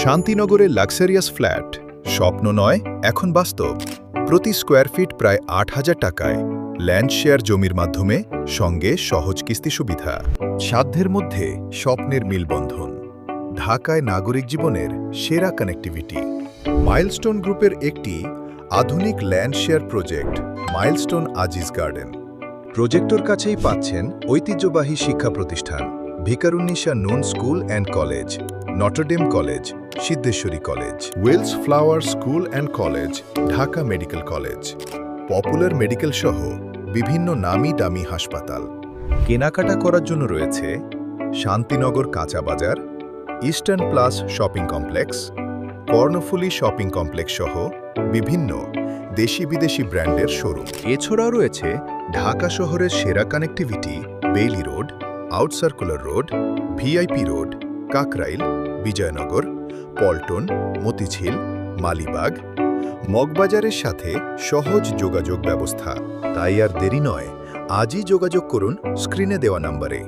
শান্তিনগরের luxurious flat স্বপ্ন নয়, এখন বাস্তব। প্রতি স্কোয়ার ফিট প্রায় ৮,০০০ টাকায় ল্যান্ড শেয়ার জমির মাধ্যমে, সঙ্গে সহজ কিস্তি সুবিধা। সাধ্যের মধ্যে স্বপ্নের মিলবন্ধন। ঢাকায় নাগরিক জীবনের সেরা কানেক্টিভিটি। মাইলস্টোন গ্রুপের একটি আধুনিক land share project Milestone Aziz garden. প্রজেক্টর কাছেই পাচ্ছেন ঐতিহ্যবাহী শিক্ষা প্রতিষ্ঠান Viqarunnisa Noon school and college, Notre Dame college, Siddheswari college, Willes Flower school and college, Dhaka medical college, popular medical সহ বিভিন্ন নামি দামি হাসপাতাল। কেনাকাটা করার জন্য রয়েছে শান্তিনগর কাঁচা বাজার, eastern plus shopping complex, Karnaphuli shopping complex সহ বিভিন্ন দেশি বিদেশি ব্র্যান্ডের শোরুম। এছাড়াও রয়েছে ঢাকা শহরের সেরা connectivity Bailey road, out circular road, VIP road, Kakrail, Bijoynagar, Paltan, Motijheel, Malibagh, মগবাজারের সাথে সহজ যোগাযোগ ব্যবস্থা। তাই আর দেরি নয়, আজই যোগাযোগ করুন স্ক্রিনে দেওয়া নম্বরে।